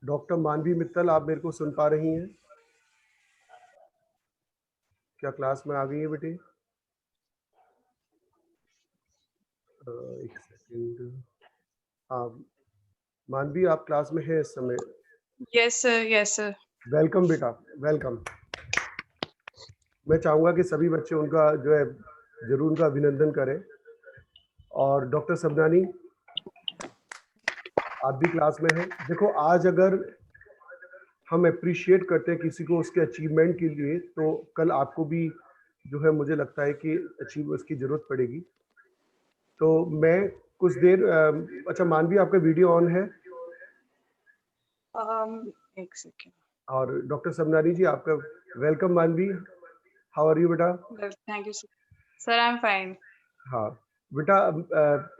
Doctor मानवी मित्तल, आप मेरे को सुन पा रही हैं? क्या क्लास में आ गई हैं बेटी? एक सेकंड। हाँ, मानवी आप क्लास में हैं इस समय। Yes sir, yes sir. Welcome बेटा, वेलकम। मैं चाहूँगा कि सभी बच्चे उनका जो है ज़रूर उनका अभिनंदन करें। और डॉक्टर सबनानी, आप भी क्लास में हैं। देखो, आज अगर हम एप्रिशिएट करते हैं किसी को उसके अचीवमेंट के लिए, तो कल आपको भी जो है मुझे लगता है कि अचीव उसकी ज़रूरत पड़ेगी। तो मैं कुछ देर अच्छा मानवी, आपका वीडियो ऑन है? एक सेकंड। और डॉक्टर सबनानी जी, आपका वेलकम। मानवी, हाउ आर यू बेटा? Well, thank you sir. Sir, I am fine. हाँ बेटा,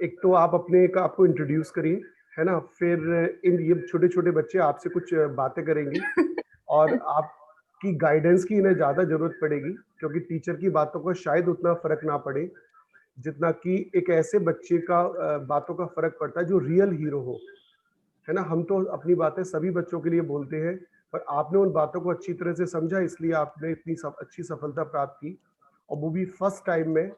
एक तो आप अपने का आपको इंट्रोड्यूस करिए, है ना? फिर इन ये छोटे छोटे बच्चे आपसे कुछ बातें करेंगे और आपकी गाइडेंस की इन्हें ज़्यादा ज़रूरत पड़ेगी, क्योंकि टीचर की बातों का शायद उतना फ़र्क ना पड़े जितना कि एक ऐसे बच्चे का बातों का फ़र्क पड़ता है जो रियल हीरो हो, है ना? हम तो अपनी बातें सभी बच्चों के लिए बोलते हैं, पर आपने उन बातों को अच्छी तरह से समझा, इसलिए आपने इतनी अच्छी सफलता प्राप्त की, और वो भी फर्स्ट टाइम में।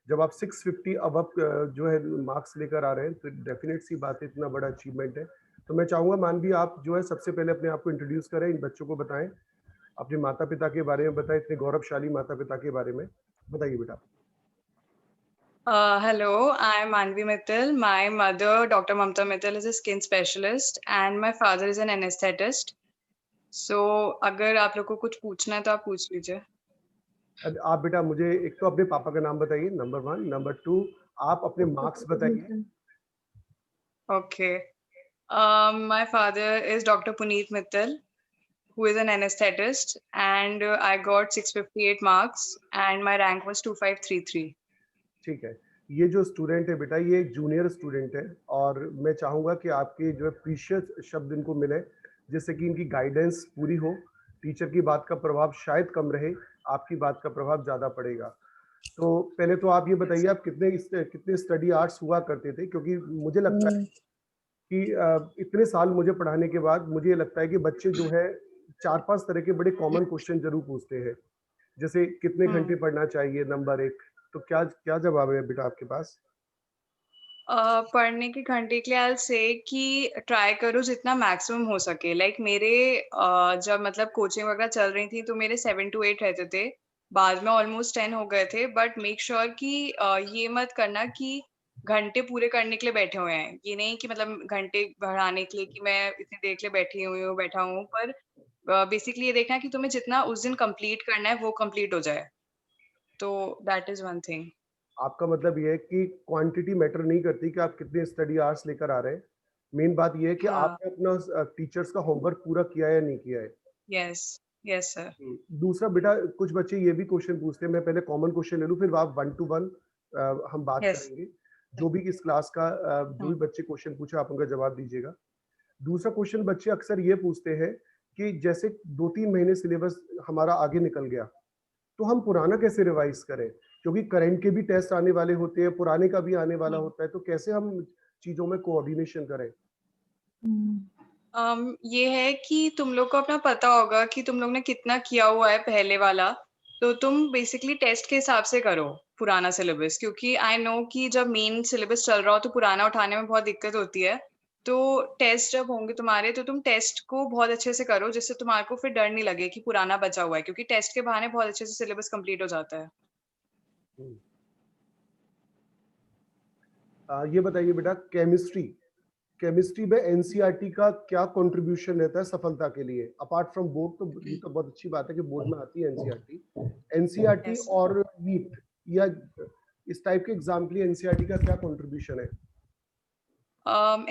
जब आप 650 अबव जो है मार्क्स लेकर आ रहे हैं, तो डेफिनेट सी बात है, इतना बड़ा अचीवमेंट है। तो मैं चाहूँगा मानवी, आप जो है सबसे पहले अपने आप को इंट्रोड्यूस करें, इन बच्चों को बताएँ, अपने माता-पिता के बारे में बताएँ, इतने गौरवशाली माता-पिता के बारे में। बताइए बेटा। Hello, I'm Manvi Mittal. My mother, Dr. Mamta Mittal, is a skin specialist, and my father is an anesthetist. So, अगर आप लोग को कुछ पूछना है तो आप पूछ लीजिए। अब आप बेटा मुझे एक तो अपने पापा का नाम बताइए, नंबर 1, नंबर 2 आप अपने मार्क्स बताइए। Okay. My father is Dr. Puneet Mittal, who is an anesthetist, and I got 658 marks, and my rank was 2533. ठीक है। ये जो स्टूडेंट है बेटा, ये एक जूनियर स्टूडेंट है, और मैं चाहूँगा कि आपके जो है प्रीशियस शब्द इनको मिले, जिससे कि इनकी गाइडेंस पूरी हो। टीचर की बात का प्रभाव शायद कम रहे, आपकी बात का प्रभाव ज़्यादा पड़ेगा। तो पहले तो आप ये बताइए, आप कितने स्टडी आवर्स हुआ करते थे? क्योंकि मुझे लगता है कि इतने साल मुझे पढ़ाने के बाद मुझे ये लगता है कि बच्चे जो है 4-5 तरह के बड़े कॉमन क्वेश्चन ज़रूर पूछते हैं। जैसे कितने घंटे Hmm. पढ़ना चाहिए, नंबर 1। तो क्या क्या जवाब है बेटा आपके पास? पढ़ने के घंटे के लिए आई विल से कि ट्राई करो जितना मैक्सिमम हो सके। लाइक मेरे जब मतलब कोचिंग वगैरह चल रही थी तो मेरे 7 टू 8 रहते थे। बाद में ऑलमोस्ट 10 हो गए थे। बट मेक श्योर कि ये मत करना कि घंटे पूरे करने के लिए बैठे हुए हैं। ये नहीं कि मतलब घंटे बढ़ाने के लिए कि मैं इतनी देर के लिए बैठी हुई हूँ, बैठा हूँ। पर बेसिकली ये देखना कि तुम्हें जितना उस दिन कंप्लीट करना है वो कंप्लीट हो जाए। तो दैट इज़ वन थिंग। आपका मतलब ये है कि क्वांटिटी मैटर नहीं करती कि आप कितने स्टडी आवर्स लेकर आ रहे हैं। मेन बात ये है कि हाँ। आपने अपना टीचर्स का होमवर्क पूरा किया है या नहीं किया है। यस। Yes sir. दूसरा बेटा, कुछ बच्चे ये भी क्वेश्चन पूछते हैं, मैं पहले कॉमन क्वेश्चन ले लूँ, फिर आप 1 टू 1 हम बात यस। करेंगे। जो भी इस क्लास का जो भी हुँ। बच्चे क्वेश्चन पूछे, आप उनका जवाब दीजिएगा। दूसरा क्वेश्चन बच्चे अक्सर ये पूछते हैं कि जैसे 2-3 महीने सिलेबस हमारा आगे निकल गया, तो हम पुराना कैसे रिवाइज करें? क्योंकि करंट के भी टेस्ट आने वाले होते हैं, पुराने का भी आने वाला हुँ। होता है, तो कैसे हम चीज़ों में कोऑर्डिनेशन करें? ये है कि तुम लोग को अपना पता होगा कि तुम लोग ने कितना किया हुआ है पहले वाला, तो तुम बेसिकली टेस्ट के हिसाब से करो पुराना सिलेबस क्योंकि आई नो कि जब मेन सिलेबस चल रहा हो तो पुराना उठाने में बहुत दिक्कत होती है। तो टेस्ट जब होंगे तुम्हारे तो तुम टेस्ट को बहुत अच्छे से करो जिससे तुम्हारे को फिर डर नहीं लगे कि पुराना बचा हुआ है क्योंकि टेस्ट के बहाने बहुत अच्छे से सिलेबस कंप्लीट हो जाता है। हुँ। ये बताइए बेटा, केमिस्ट्री में एनसीईआरटी का क्या कंट्रीब्यूशन रहता है सफलता के लिए? अपार्ट फ्रॉम बोर्ड, तो ये तो बहुत अच्छी बात है कि बोर्ड में आती है एनसीईआरटी। NCERT yes. और नीट या इस टाइप के एग्ज़ाम के लिए एनसीईआरटी का क्या कंट्रीब्यूशन है?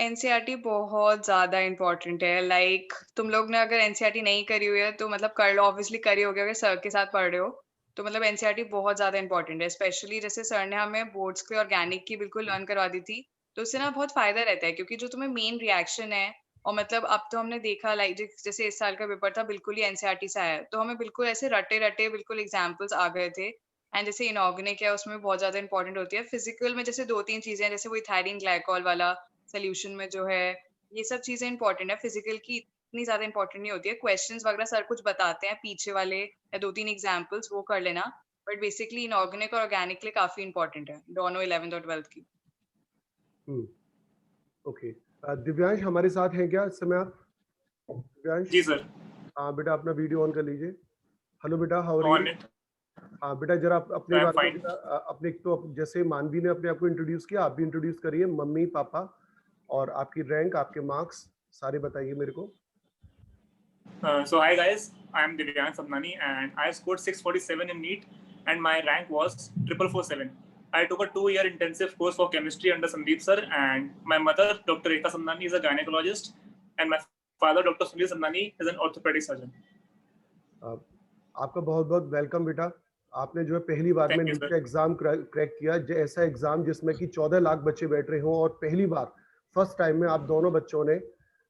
एनसीईआरटी बहुत ज़्यादा इम्पोर्टेंट है। लाइक तुम लोग ने अगर एनसीईआरटी नहीं करी हुई है तो मतलब कर लो ऑब्वियसली करी होगी अगर सर के साथ पढ़ रहे हो। तो मतलब एनसीईआरटी बहुत ज़्यादा इम्पोर्टेंट है। स्पेशली जैसे सर ने हमें बोर्ड्स के ऑर्गेनिक की बिल्कुल लर्न करवा दी थी। तो उससे ना बहुत फ़ायदा रहता है क्योंकि जो तुम्हें मेन रिएक्शन है और मतलब अब तो हमने देखा लाइक जैसे इस साल का पेपर था बिल्कुल ही एनसीईआरटी से आया है। तो हमें बिल्कुल ऐसे रटे-रटे बिल्कुल एग्ज़ाम्पल्स आ गए थे। एंड जैसे इनऑर्गेनिक है उसमें बहुत ज़्यादा इम्पोर्टेंट होती है। फिज़िकल में जैसे 2-3 चीज़ें हैं जैसे वो इथाइलिन ग्लाइकोल वाला सॉल्यूशन में जो है, ये सब चीज़ें इम्पोर्टेंट है। फिज़िकल की इतनी ज्यादा इंपॉर्टेंट नहीं होती है। क्वेश्चंस वगैरह सर कुछ बताते हैं पीछे वाले या 2-3 एग्जांपल्स वो कर लेना, बट बेसिकली इनऑर्गेनिक और ऑर्गेनिक के लिए काफी इंपॉर्टेंट है दोनों 11th और 12th की। ओके। दिव्यांश हमारे साथ हैं क्या इस समय आप? दिव्यांश, जी सर। हाँ बेटा, अपना वीडियो ऑन कर लीजिए। हेलो बेटा, how are on you? It. हाँ बेटा, जरा आप अपने आई एम बारे में फाइन। बेटा, अपने तो जैसे मानवी ने अपने आप को इंट्रोड्यूस किया, आप भी इंट्रोड्यूस करिए, मम्मी पापा और आपकी रैंक, आपके मार्क्स सारे बताइए मेरे को। So hi guys, I am Divyansh Sabnani and I scored 647 in NEET and my rank was 4447. I took a 2-year intensive course for chemistry under Sandeep sir, and my mother Dr. Rekha Sabnani is a gynecologist and my father Dr. Sunil Sabnani is an orthopedic surgeon. आपका बहुत बहुत welcome बेटा। आपने जो है पहली बार में Thank you NEET sir. का एग्जाम क्रैक किया, ऐसा एग्जाम जिसमें कि 14 लाख बच्चे बैठ रहे हों, और पहली बार फर्स्ट टाइम में आप दोनों बच्चों ने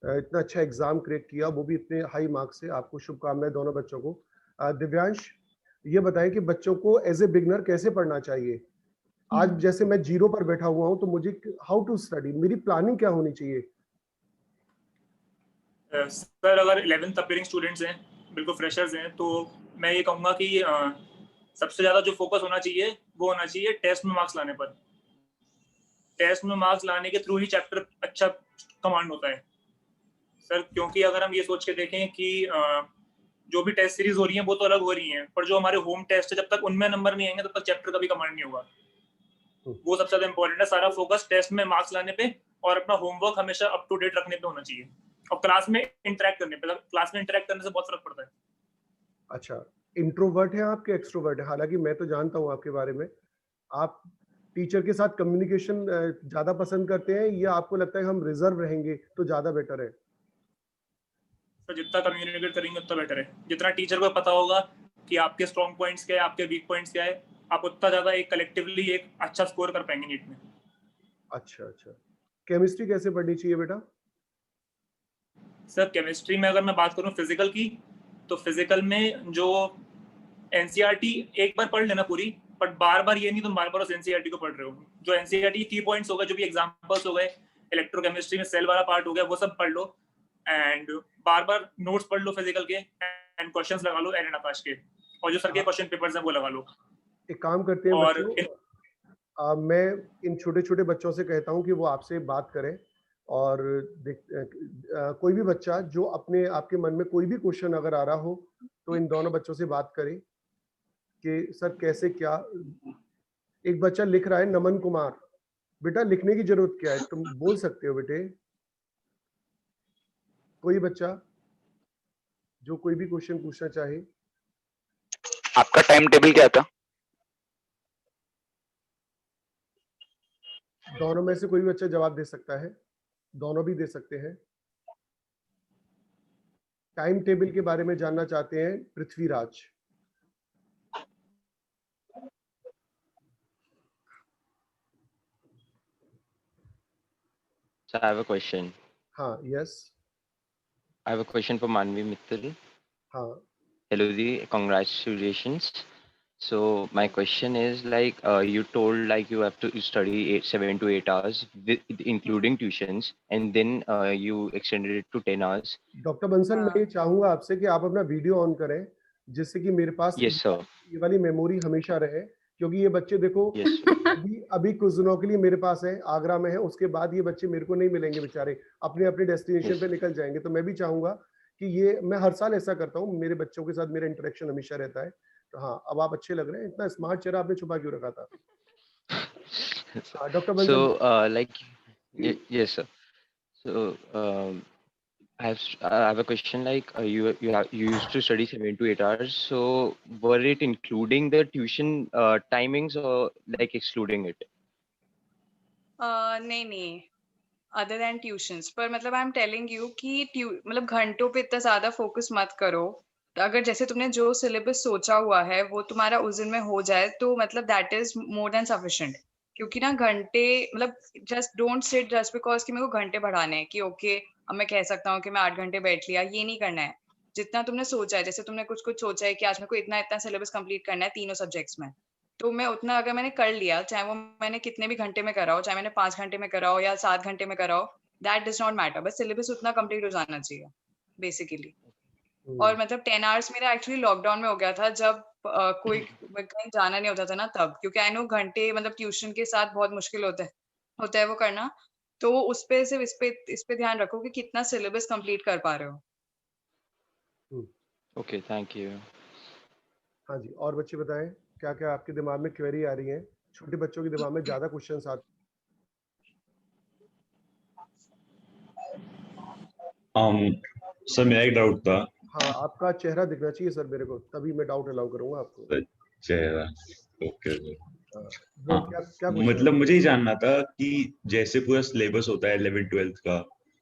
इतना अच्छा एग्जाम क्रैक किया, वो भी इतने हाई मार्क्स से। आपको शुभकामनाएं दोनों बच्चों को। दिव्यांश, ये बताएं कि बच्चों को एज ए बिगनर कैसे पढ़ना चाहिए? आज जैसे मैं जीरो पर बैठा हुआ हूं, तो मुझे हाउ टू स्टडी, मेरी प्लानिंग क्या होनी चाहिए? सर अगर 11th अपीयरिंग स्टूडेंट्स हैं, बिल्कुल फ्रेशर्स हैं, तो मैं ये कहूँगा कि सबसे ज़्यादा जो फोकस होना चाहिए वो होना चाहिए टेस्ट में मार्क्स लाने पर। टेस्ट में मार्क्स लाने के थ्रू ही चैप्टर अच्छा कमांड होता है सर, क्योंकि अगर हम ये सोच के देखें कि जो भी टेस्ट सीरीज हो रही हैं वो तो अलग हो रही हैं, पर जो हमारे होम टेस्ट है, जब तक उनमें नंबर नहीं आएंगे तब तक चैप्टर कभी कमांड नहीं होगा। वो सबसे ज्यादा इंपॉर्टेंट है। सारा फोकस टेस्ट में मार्क्स लाने पे और अपना होमवर्क हमेशा अप टू डेट रखने पे होना चाहिए, और क्लास में इंटरेक्ट करने पे। क्लास में इंटरेक्ट करने से बहुत फर्क पड़ता है। अच्छा, इंट्रोवर्ट हैं आपके एक्सट्रोवर्ट हैं? हालांकि मैं तो जानता हूं आपके बारे में, आप टीचर के साथ कम्युनिकेशन ज्यादा पसंद करते हैं, या आपको लगता है हम रिजर्व रहेंगे तो ज्यादा बेटर है? तो जितना कम्युनिकेट करेंगे उतना बेटर है। जितना टीचर को पता होगा कि आपके स्ट्रॉन्ग पॉइंट्स क्या है, आपके वीक पॉइंट्स क्या है, आप उतना ज्यादा एक कलेक्टिवली एक अच्छा स्कोर कर पाएंगे नीट में। अच्छा अच्छा। केमिस्ट्री कैसे पढ़नी चाहिए बेटा? सर केमिस्ट्री में अगर मैं बात करूं फिजिकल की, तो फिजिकल में जो एनसीईआरटी एक बार पढ़ लेना पूरी, बट बार बार ये नहीं तुम बार बार उस एनसीईआरटी को पढ़ रहे हो। जो एनसीईआरटी की पॉइंट्स हो गए, जो भी एग्जांपल्स हो गए, इलेक्ट्रोकेमिस्ट्री में सेल वाला पार्ट हो गया, वो सब पढ़ लो, एंड बार बार नोट्स पढ़ लो फिजिकल के, एंड क्वेश्चंस लगा लो एरन आकाश के, और जो सर के क्वेश्चन पेपर्स हैं वो लगा लो। एक काम करते हैं और बच्चों, मैं इन छोटे छोटे बच्चों से कहता हूं कि वो आपसे बात करें, और कोई भी बच्चा जो अपने आपके मन में कोई भी क्वेश्चन अगर आ रहा हो, तो इन दोनों बच्चों से बात करें कि सर कैसे क्या। एक बच्चा लिख रहा है, नमन कुमार, बेटा लिखने की जरूरत क्या है, तुम बोल सकते हो बेटे। कोई बच्चा जो कोई भी क्वेश्चन पूछना चाहे। आपका टाइम टेबल क्या था? दोनों में से कोई भी बच्चा जवाब दे सकता है, दोनों भी दे सकते हैं। टाइम टेबल के बारे में जानना चाहते हैं Prithviraj. So I have a question. हाँ, yes. I have a question for Manvi Mittal. हाँ, Hello, Di. Congratulations. So my question is like you told like you have to study 7 to 8 hours including tuitions, and then you extended it to 10 hours. Doctor Bansal, मैं हाँ। ये चाहूंगा आपसे कि आप अपना video on करें, जिससे कि मेरे पास Yes, sir. ये वाली मेमोरी हमेशा रहे, क्योंकि ये बच्चे देखो Yes, sir. अभी अभी कुछ दिनों के लिए मेरे पास है, आगरा में है, उसके बाद ये बच्चे मेरे को नहीं मिलेंगे बेचारे, अपने अपने डेस्टिनेशन Yes. पे निकल जाएंगे। तो मैं भी चाहूंगा कि ये, मैं हर साल ऐसा करता हूँ, मेरे बच्चों के साथ मेरा इंटरेक्शन हमेशा रहता है। तो हाँ, अब आप अच्छे लग रहे हैं। इतना स्मार्ट चेहरा आपने छुपा क्यों रखा था? Doctor Bansal. So yes, sir. So I have a question like you used to study 7 to 8 hours. So were it including the tuition timings or like excluding it? नहीं, अदर देन ट्यूशंस, पर मतलब I am telling you कि मतलब घंटों पे इतना ज्यादा focus मत करो। अगर जैसे तुमने जो सिलेबस सोचा हुआ है वो तुम्हारा उस दिन में हो जाए, तो मतलब that is more than sufficient. क्योंकि ना घंटे मतलब just don't sit just because कि मेरे को घंटे बढ़ाने हैं कि ओके अब मैं कह सकता हूँ कि मैं 8 घंटे बैठ लिया, ये नहीं करना है। जितना तुमने सोचा है, जैसे तुमने कुछ कुछ सोचा है कि आज मेरे को इतना इतना सिलेबस कंप्लीट करना है तीनों सब्जेक्ट्स में, तो मैं उतना अगर मैंने कर लिया, चाहे वो मैंने कितने भी घंटे में करा हो, चाहे मैंने 5 घंटे में करा हो या 7 घंटे में करा हो, दैट डज नॉट मैटर, बस सिलेबस उतना कंप्लीट हो जाना चाहिए। बेसिकली। हम्म, और मतलब 10 आवर्स मेरा एक्चुअली लॉकडाउन में हो गया था जब कोई कहीं जाना नहीं होता था ना तब, क्योंकि आई नो घंटे मतलब ट्यूशन के साथ बहुत मुश्किल होता है वो करना। तो उस पे सिर्फ इस पे ध्यान रखो कि कितना सिलेबस कंप्लीट कर पा रहे हो। हम्म। Okay, thank you. हाँ जी, और बच्चे बताएं क्या क्या आपके दिमाग में क्वेरी आ रही है? छोटे बच्चों के दिमाग में ज्यादा क्वेश्चंस आते सर मेरा एक डाउट था। हाँ, आपका चेहरा दिखना चाहिए सर मेरे को, तभी मैं डाउट अलाउ करूंगा आपको। चेहरा ओके सर। हाँ, हाँ, क्या क्या क्वेश्चन मतलब है? मुझे ही जानना था कि जैसे पूरा सिलेबस होता है 11th-12th का,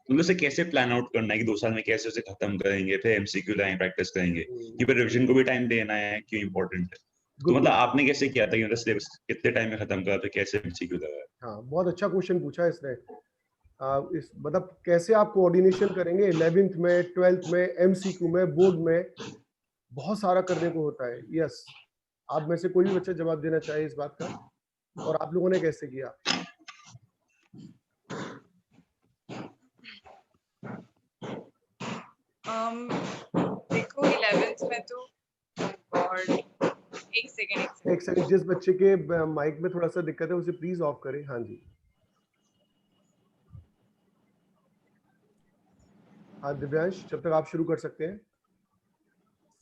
तो उसे कैसे प्लान आउट करना है कि 2 साल में कैसे उसे खत्म करेंगे, फिर एमसीक्यू लाइन प्रैक्टिस करेंगे कि फिर रिवीजन को भी टाइम देना है, क्यों इंपॉर्टेंट है? तो गुड मतलब क्वेश्चन। आपने कैसे किया था कि मतलब सिलेबस कितने टाइम में खत्म करा, फिर कैसे एमसीक्यू लगाया? हाँ, बहुत अच्छा क्वेश्चन पूछा है इसने। इस मतलब कैसे आप कोऑर्डिनेशन करेंगे 11th में, 12th में, एमसीक्यू में, बोर्ड में, बहुत सारा करने को होता है। यस, आप में से कोई भी बच्चा जवाब देना चाहे इस बात का, और आप लोगों ने कैसे किया? देखो 11th में तो गॉड, एक सेकंड। एक सेकंड, जिस बच्चे के माइक में थोड़ा सा दिक्कत है उसे प्लीज ऑफ करें। हाँ जी, हाँ दिव्यांश, जब तक आप शुरू कर सकते हैं।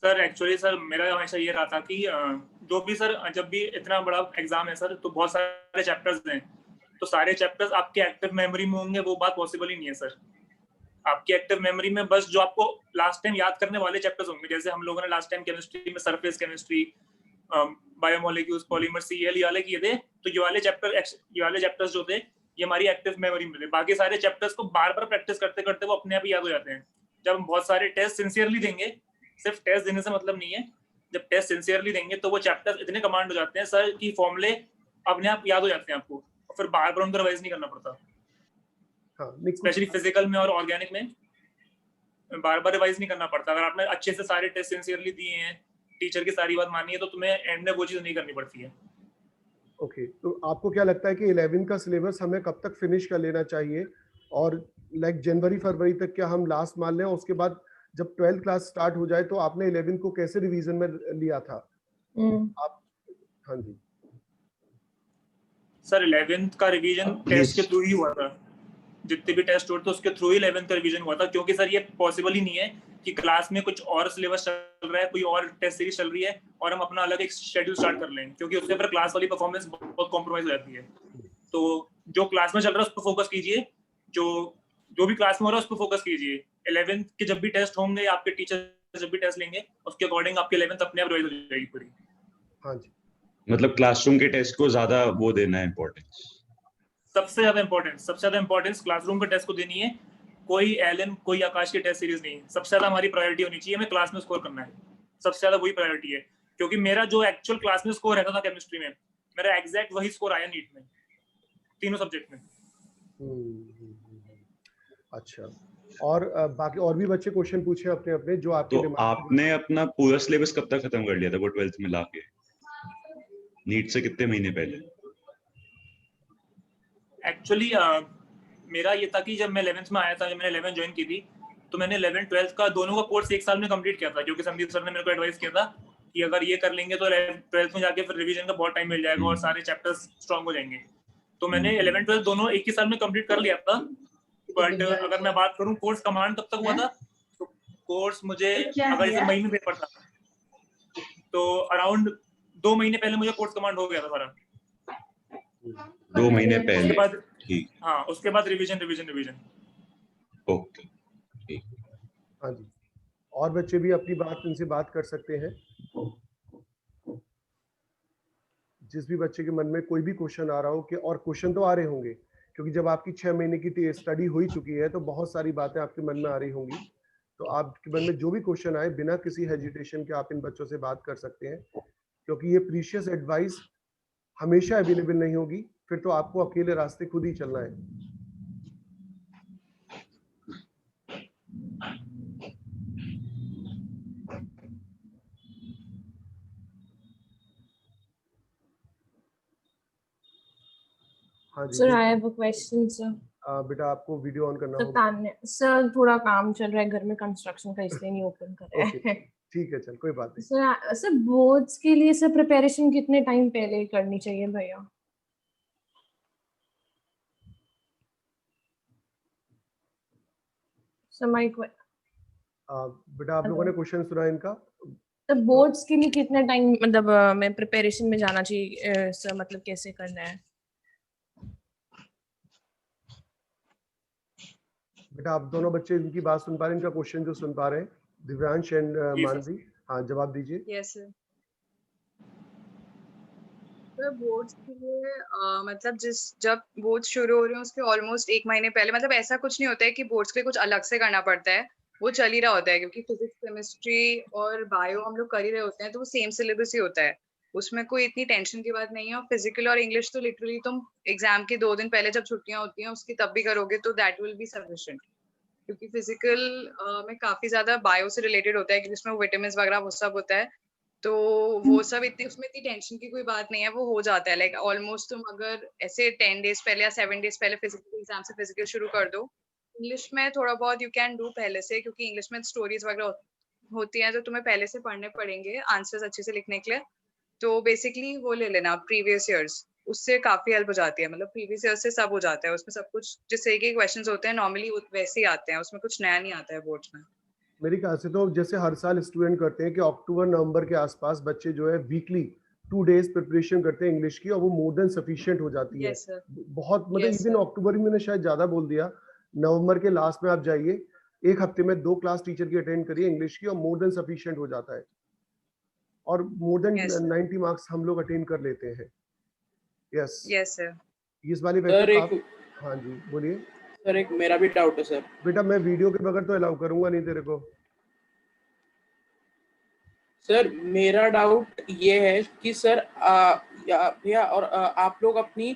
सर एक्चुअली सर मेरा हमेशा ये रहा था कि जो भी सर जब भी इतना बड़ा एग्जाम है सर, तो बहुत सारे चैप्टर्स हैं, तो सारे चैप्टर्स आपके एक्टिव मेमोरी में होंगे, वो बात पॉसिबल ही नहीं है सर। आपकी एक्टिव मेमोरी में बस जो आपको लास्ट टाइम याद करने वाले चैप्टर्स होंगे, जैसे हम लोगों ने लास्ट टाइम केमिस्ट्री में सरफेस केमिस्ट्री, बायोमोलिक्यूल्स, पॉलीमर, सीएल ये वाले किए थे, तो ये वाले चैप्टर्स जो थे ये हमारी एक्टिव मेमोरी में थे। बाकी सारे चैप्टर्स को बार बार प्रैक्टिस करते करते वो अपने आप ही याद हो जाते हैं। जब हम बहुत सारे टेस्ट सिंसियरली देंगे, सिर्फ टेस्ट देने से मतलब नहीं है, जब टेस्ट सिंसियरली देंगे तो वो चैप्टर्स इतने कमांड हो जाते हैं सर कि फॉर्मूले अपने आप याद हो जाते हैं आपको, और फिर बार बार उनको रिवाइज नहीं करना पड़ता। हाँ, नहीं कुछ स्पेशली फिजिकल में और ऑर्गेनिक में बार बार रिवाइज नहीं करना पड़ता। अगर आपने अच्छे से सारे टेस्ट सिंसियरली दिए हैं, टीचर की सारी बात मानी है, तो तुम्हें एंड में वो चीज नहीं करनी पड़ती है। ओके, तो आपको क्या लगता है कि 11 का सिलेबस हमें कब तक फिनिश कर लेना चाहिए? और लाइक जनवरी फरवरी तक क्या हम लास्ट मान लें, और उसके बाद जब 12th क्लास स्टार्ट हो जाए तो आपने 11 को कैसे रिवीजन में लिया था आप? हाँ जी सर 11th का रिवीजन टेस्ट के प्लीज। थ्रू ही हुआ था। जितने भी टेस्ट होते उसके थ्रू ही 11th का रिवीजन हुआ था, क्योंकि सर ये पॉसिबल ही नहीं है कि क्लास में कुछ और सिलेबस चल रहा है, कोई और टेस्ट सीरीज चल रही है और हम अपना अलग एक शेड्यूल स्टार्ट कर लें, क्योंकि उससे फिर क्लास वाली परफॉर्मेंस बहुत कॉम्प्रोमाइज हो जाती है। तो जो क्लास में चल रहा है उस पर फोकस कीजिए, जो जो भी क्लास में हो रहा है उस पर फोकस कीजिए। 11th के जब भी टेस्ट होंगे, आपके टीचर जब भी टेस्ट लेंगे, उसके अकॉर्डिंग आपकी 11th अपने आप रिवाइज हो जाएगी पूरी। हाँ जी, मतलब क्लासरूम के टेस्ट को ज्यादा वो देना है इम्पोर्टेंस। सबसे ज्यादा इंपॉर्टेंस क्लासरूम के टेस्ट को देनी है। कोई एलन, कोई आकाश की टेस्ट सीरीज नहीं। सबसे ज्यादा हमारी प्रायोरिटी होनी चाहिए, हमें क्लास में स्कोर करना है, सबसे ज्यादा वही प्रायोरिटी है। क्योंकि मेरा जो एक्चुअल क्लास में स्कोर रहता था केमिस्ट्री में, मेरा एग्जैक्ट वही स्कोर आया नीट में, तीनों सब्जेक्ट में। अच्छा। और बाकी और भी बच्चे क्वेश्चन पूछे अपने अपने जो आपके तो दिमाग में। आपने अपना पूरा सिलेबस कब तक खत्म कर लिया था वो 12th में लाके, नीट से कितने महीने पहले? एक्चुअली मेरा ये था कि जब मैं 11th में आया था, जब मैंने 11th ज्वाइन की थी, तो मैंने 11th 12th का दोनों का कोर्स एक साल में कंप्लीट किया था, क्योंकि संदीप सर ने मेरे को एडवाइस किया था कि अगर ये कर लेंगे तो 12th में जाके फिर रिवीजन का बहुत टाइम मिल जाएगा और सारे चैप्टर्स स्ट्रांग हो जाएंगे। तो मैंने 11th 12th दोनों एक ही साल में कंप्लीट कर लिया था। बट अगर मैं बात करूं कोर्स कमांड कब तक हुआ था, तो कोर्स मुझे, अगर जैसे मई में पेपर था, तो अराउंड 2 महीने पहले मुझे कोर्स कमांड हो गया था सारा। 2 महीने उसके पहले? बाद ठीक। हाँ, उसके बाद रिवीजन। ओके, ठीक। हाँ जी, और बच्चे भी अपनी बात इनसे बात कर सकते हैं। जिस भी बच्चे के मन में कोई भी क्वेश्चन आ रहा हो, कि और क्वेश्चन तो आ रहे होंगे, क्योंकि जब आपकी 6 महीने की स्टडी हो चुकी है तो बहुत सारी बातें आपके मन में आ रही होंगी। तो आपके मन में जो भी क्वेश्चन आए, बिना किसी हेजिटेशन के आप इन बच्चों से बात कर सकते हैं, क्योंकि ये प्रीशियस एडवाइस हमेशा अवेलेबल नहीं होगी, फिर तो आपको अकेले रास्ते खुद ही चलना है। हाँ जी, Sir, I have a question, sir. बेटा आपको वीडियो ऑन करना सर होगा। तान्या सर, थोड़ा काम चल रहा है घर में कंस्ट्रक्शन का, इसलिए नहीं ओपन कर रहा ओके है। ठीक है, चल कोई बात नहीं। सर बोर्ड्स के लिए सर प्रिपरेशन कितने टाइम पहले करनी चाहिए भैया? सर बेटा आप लोगों ने क्वेश्चन सुना इनका? तो बोर्ड्स के लिए कितने टाइम मतलब मैं प्रिपरेशन में जाना चाहिए सर, मतलब कैसे करना है? बेटा आप दोनों बच्चे इनकी बात सुन पा रहे हैं, इनका क्वेश्चन जो सुन पा रहे हैं, दिव्यांश एंड जी, सर। मानवी? हाँ जवाब दीजिए। Yes sir. बोर्ड्स के लिए मतलब जब बोर्ड्स शुरू हो रहे हैं उसके ऑलमोस्ट 1 महीने पहले, मतलब ऐसा कुछ नहीं होता है कि बोर्ड्स के लिए कुछ अलग से करना पड़ता है, वो चल ही रहा होता है, क्योंकि फिजिक्स केमिस्ट्री और बायो हम लोग कर ही रहे होते हैं, तो वो सेम सिलेबस ही होता है, उसमें कोई इतनी टेंशन की बात नहीं है। और फिजिकल और इंग्लिश तो लिटरली तुम एग्जाम के 2 दिन पहले जब छुट्टियां होती हैं उसकी तब भी करोगे तो दैट विल बी सफिशिएंट, क्योंकि फिजिकल में काफी ज्यादा बायो से रिलेटेड होता है, क्योंकि उसमें विटामिन वगैरह वो सब होता है, तो वो सब इतनी उसमें इतनी टेंशन की कोई बात नहीं है, वो हो जाता है। लाइक ऑलमोस्ट तुम अगर ऐसे 10 डेज पहले या 7 डेज पहले फिजिकल एग्जाम से फिजिकल शुरू कर दो। इंग्लिश में थोड़ा बहुत यू कैन डू पहले से, क्योंकि इंग्लिश में स्टोरीज वगैरह होती हैं तो तुम्हें पहले से पढ़ने पड़ेंगे आंसर्स अच्छे से लिखने के लिए। तो बेसिकली वो ले लेना प्रीवियस ईयर्स, उससे काफी हेल्प हो जाती है। मतलब प्रीवियस ईयर से सब हो जाता है, उसमें सब कुछ जिस तरीके के क्वेश्चंस होते हैं नॉर्मली वैसे ही आते हैं, उसमें कुछ नया नहीं आता है बोर्ड्स में। मेरे ख्याल से तो जैसे हर साल स्टूडेंट करते हैं कि अक्टूबर नवंबर के आसपास बच्चे जो है वीकली 2 डेज प्रिपरेशन करते हैं इंग्लिश की, और वो मोर देन सफिशिएंट हो जाती है। Yes sir. बहुत मतलब Yes, इवन sir. अक्टूबर में मैंने शायद ज्यादा बोल दिया, नवंबर के लास्ट में आप जाइए, एक हफ्ते में 2 क्लास टीचर की अटेंड करिए इंग्लिश की, और मोर देन सफिशिएंट हो जाता है, और more than Yes, sir. 90 marks हम लोग अटेंड कर लेते हैं। Yes Yes, sir. इस वाली सर वैसे एक हाँ जी बोलिए। सर एक मेरा भी डाउट है सर। बेटा मैं वीडियो के बगैर तो अलाउ करूंगा नहीं तेरे को। सर मेरा डाउट ये है कि सर भैया और आप लोग अपनी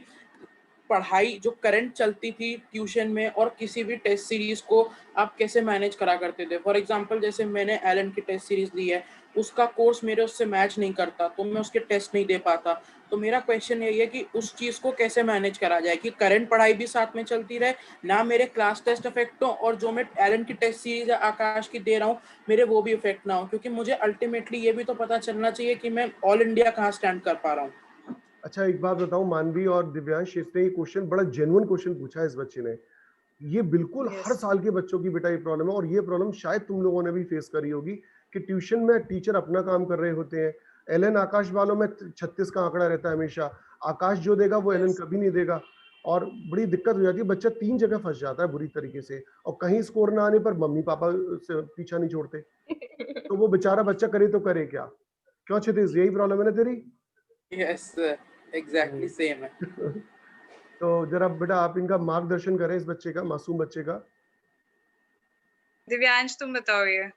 पढ़ाई जो करंट चलती थी ट्यूशन में और किसी भी टेस्ट सीरीज को आप कैसे मैनेज करा करते थे? फॉर एग्जांपल जैसे मैंने एलन की टेस्ट सीरीज ली है, उसका कोर्स मेरे उससे मैच नहीं करता तो मैं उसके टेस्ट नहीं दे पाता। तो मेरा क्वेश्चन यही है कि उस चीज़ को कैसे मैनेज करा जाए कि करंट पढ़ाई भी साथ में चलती रहे, ना मेरे क्लास टेस्ट अफेक्ट हो, और जो मैं एलन की टेस्ट सीरीज आकाश की दे रहा हूँ मेरे वो भी इफेक्ट ना हो, क्योंकि मुझे अल्टीमेटली ये भी तो पता चलना चाहिए कि मैं ऑल इंडिया कहाँ स्टैंड कर पा रहा हूँ। अच्छा एक बात बताऊं मानवी और दिव्यांश, इसने ये क्वेश्चन बड़ा जेन्युइन क्वेश्चन पूछा है इस बच्चे ने। ये बिल्कुल Yes. हर साल के बच्चों की बेटा ये प्रॉब्लम है, और ये प्रॉब्लम शायद तुम लोगों ने भी फेस करी होगी कि ट्यूशन में टीचर अपना काम कर रहे होते हैं। एलन आकाश वालों में 36 का आंकड़ा रहता है हमेशा, आकाश जो देगा वो एलन Yes. कभी नहीं देगा, और बड़ी दिक्कत हो जाती है, बच्चा 3 जगह फंस जाता है बुरी तरीके से, और कहीं स्कोर ना आने पर मम्मी पापा से पीछा नहीं छोड़ते, तो वो बेचारा बच्चा करे तो करे क्या? क्यों क्षितिज, यही प्रॉब्लम है ना तेरी? यस एग्जैक्टली सेम है। तो जरा बेटा आप इनका मार्गदर्शन करें, इस बच्चे का, मासूम बच्चे का। दिव्यांश तुम बताओ ये।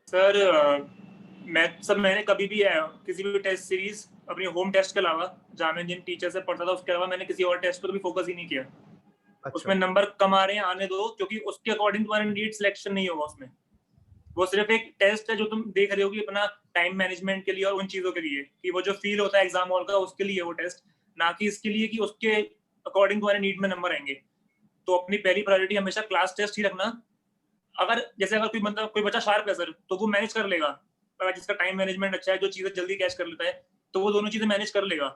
सर मैंने कभी भी किसी भी टेस्ट सीरीज अपनी होम टेस्ट के अलावा, जहाँ मैं जिन टीचर से पढ़ता था उसके अलावा, मैंने किसी और टेस्ट पर कभी फोकस ही नहीं किया। अच्छा। उसमें नंबर कम आ रहे हैं आने दो, क्योंकि उसके अकॉर्डिंग तुम्हारा नीट सिलेक्शन नहीं होगा उसमें। वो सिर्फ एक टेस्ट है जो तुम देख रहे हो कि अपना टाइम मैनेजमेंट के लिए और उन चीजों के लिए, कि वो जो फील होता है एग्जाम हॉल का उसके लिए वो टेस्ट, ना कि इसके लिए कि उसके अकॉर्डिंग तुम्हारे नीट में नंबर आएंगे। तो अपनी पहली प्रायोरिटी हमेशा क्लास टेस्ट ही रखना। अगर कोई बच्चा शार्प है सर, तो वो मैनेज कर लेगा, जिसका टाइम मैनेजमेंट अच्छा है, जो चीजें जल्दी कैच कर लेता है, तो वो दोनों चीजें मैनेज कर लेगा।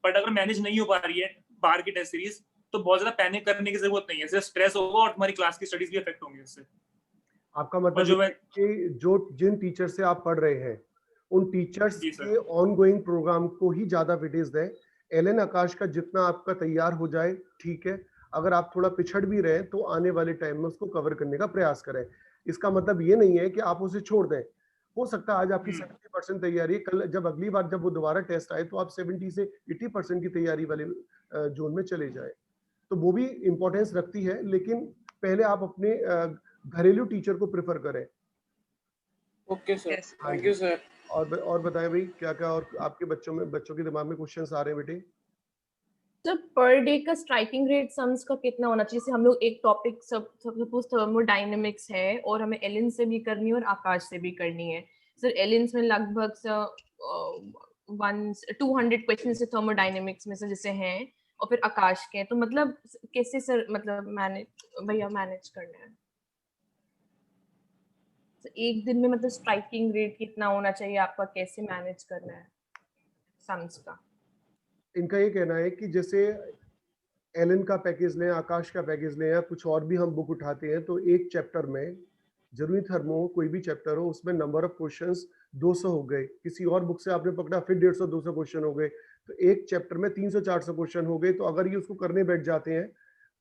बट अगर मैनेज नहीं हो पा रही है बाहर की टेस्ट सीरीज, तो बहुत ज्यादा पैनिक करने की जरूरत नहीं है, सिर्फ स्ट्रेस होगा और तुम्हारी क्लास की स्टडीज भी अफेक्ट होंगी इससे। आपका मतलब कि जिन टीचर से आप पढ़ रहे हैं उन टीचर्स के ऑनगोइंग प्रोग्राम को ही ज्यादा वेटेज दें। एलन आकाश का जितना आपका तैयार हो जाए ठीक है, अगर आप थोड़ा पिछड़ भी रहे तो आने वाले टाइम में उसको कवर करने का प्रयास करें। इसका मतलब ये नहीं है कि आप उसे छोड़ दें। हो सकता है आज आपकी 70% तैयारी है, कल जब अगली बार जब वो दोबारा टेस्ट आए तो आप 70 से 80% की तैयारी वाले जोन में चले जाए, तो वो भी इंपॉर्टेंस रखती है, लेकिन पहले आप अपने घरेलू टीचर को प्रेफर करें। Okay sir, Yes. Thank you sir. और बताएं भाई क्या क्या और आपके बच्चों के दिमाग में क्वेश्चंस आ रहे हैं बेटे? सर पर डे का स्ट्राइकिंग रेट सम्स का कितना होना चाहिए? जैसे हम लोग एक टॉपिक सपोज थर्मोडायनेमिक्स है और हमें एलिन से भी करनी है और आकाश से भी करनी है। सर एलिन्स में लगभग 200 क्वेश्चन से थर्मोडायनेमिक्स में से जैसे हैं, और फिर आकाश के हैं। तो मतलब कैसे सर मतलब मैनेज करना है? तो एक दिन में मतलब स्ट्राइकिंग रेट कितना होना चाहिए आपका, कैसे मैनेज करना है सम्स का? इनका ये कहना है कि जैसे एलन का पैकेज लें, आकाश का पैकेज लें या कुछ और भी हम बुक उठाते हैं, तो एक चैप्टर में जरूरी थर्मो हो, कोई भी चैप्टर हो, उसमें नंबर ऑफ क्वेश्चंस 200 हो गए, किसी और बुक से आपने पकड़ा फिर 150 200 क्वेश्चन हो गए, तो एक चैप्टर में 300 400 क्वेश्चन हो गए। तो अगर ये उसको करने बैठ जाते हैं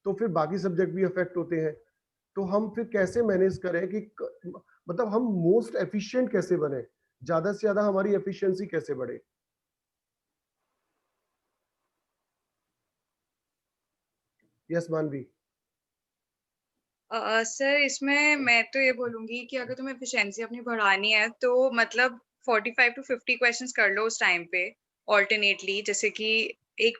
तो फिर बाकी सब्जेक्ट भी अफेक्ट होते हैं। तो हम फिर कैसे मैनेज करें कि मतलब हम मोस्ट एफिशिएंट कैसे बने, ज्यादा से ज्यादा हमारी एफिशिएंसी कैसे बढ़े? यस मानवी। सर इसमें मैं तो ये बोलूंगी कि अगर तुम्हें एफिशिएंसी अपनी बढ़ानी है तो मतलब 45 to 50 क्वेश्चंस कर लो उस टाइम पे ऑल्टरनेटली। जैसे कि एक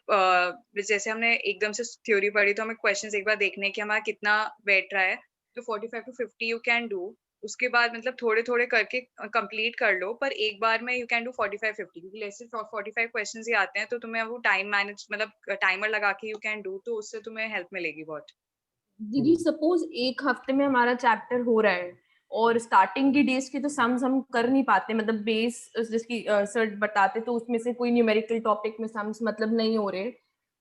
जैसे हमने एकदम से थ्योरी पढ़ी तो हमें क्वेश्चंस एक बार देखने कि हमारा कितना बैठ रहा है, तो 45 to 50 यू कैन डू। उसके बाद मतलब थोड़े थोड़े करके कंप्लीट कर लो, पर एक बार में यू कैन डू 45 50, क्योंकि जैसे 45 क्वेश्चंस ही आते हैं तो तुम्हें वो टाइम मैनेज मतलब टाइमर लगा के यू कैन डू, तो उससे तुम्हें हेल्प मिलेगी बहुत। दीदी सपोज एक हफ्ते में हमारा चैप्टर हो रहा है और स्टार्टिंग की डेज की तो सम्स हम कर नहीं पाते, मतलब बेस जिसकी सर बताते तो उसमें से कोई न्यूमेरिकल टॉपिक में सम्स मतलब नहीं हो रहे,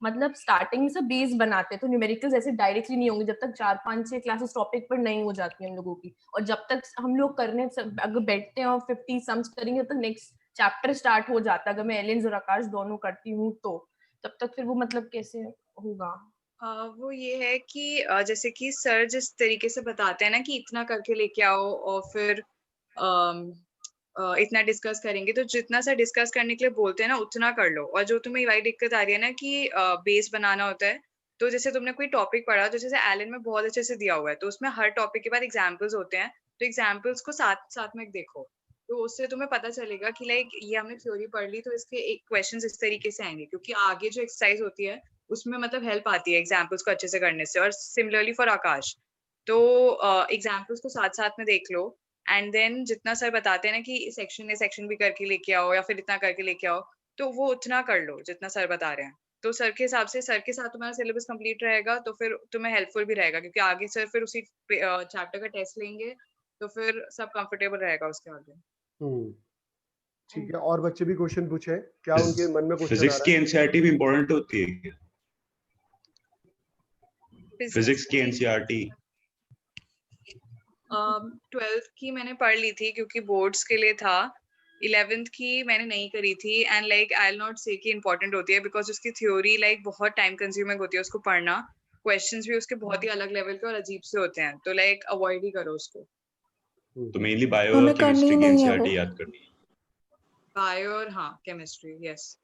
मतलब स्टार्टिंग से बेस बनाते तो न्यूमेरिकल्स ऐसे डायरेक्टली नहीं होंगे जब तक 4-5-6 क्लासेस टॉपिक पर नहीं हो जाती हम लोगों की। और जब तक हम लोग करने अगर बैठते हैं और 50 सम्स करेंगे तो नेक्स्ट चैप्टर स्टार्ट हो जाता है। अगर मैं एलिन्स और आकाश दोनों करती हूँ तो तब तक फिर वो मतलब कैसे होगा? वो ये है कि जैसे कि सर जिस तरीके से बताते हैं ना कि इतना करके लेके आओ और फिर इतना डिस्कस करेंगे, तो जितना सर डिस्कस करने के लिए बोलते हैं ना उतना कर लो। और जो तुम्हें वही दिक्कत आ रही है ना कि बेस बनाना होता है, तो जैसे तुमने कोई टॉपिक पढ़ा तो जैसे एलन में बहुत अच्छे से दिया हुआ है, तो उसमें हर टॉपिक के बाद एग्जाम्पल्स होते हैं, तो एग्जाम्पल्स को साथ साथ में देखो, तो उससे तुम्हें पता चलेगा कि लाइक ये हमने थ्योरी पढ़ ली तो इसके एक क्वेश्चंस इस तरीके से आएंगे, क्योंकि आगे जो एक्सरसाइज होती है उसमें मतलब हेल्प आती है एग्जाम्पल्स को अच्छे से करने से। और सिमिलरली फॉर आकाश, तो एग्जाम्पल्स को साथ साथ में देख लो, एंड देन जितना सर बताते हैं ना कि सेक्शन भी करके लेके आओ या फिर इतना करके लेके आओ, तो वो उतना कर लो जितना सर बता रहे हैं। तो सर के हिसाब से, सर के साथ तुम्हारा सिलेबस कंप्लीट रहेगा तो फिर तुम्हें हेल्पफुल भी रहेगा, क्योंकि आगे सर फिर उसी चैप्टर का टेस्ट लेंगे, तो फिर सब कंफर्टेबल रहेगा उसके आगे। ठीक है, और बच्चे भी क्वेश्चन पूछे, क्या उनके मन में क्वेश्चन आ फिजिक्स रहा की है? एनसीईआरटी भी इंपॉर्टेंट होती है क्या? फिजिक्स की एनसीईआरटी 12th की मैंने पढ़ ली थी क्योंकि बोर्ड्स के लिए था। 11th की मैंने नहीं करी थी, and like I will not से कि इंपॉर्टेंट होती है, बिकॉज उसकी थ्योरी लाइक बहुत टाइम कंज्यूमिंग होती है उसको पढ़ना, क्वेश्चंस भी उसके बहुत ही अलग लेवल के और अजीब से होते हैं, तो लाइक अवॉइड ही करो उसको। तो मेनली बायो और हमें करनी केमिस्ट्री की नहीं है वो। एनसीईआरटी याद करनी है। बायो और हाँ केमिस्ट्री, यस।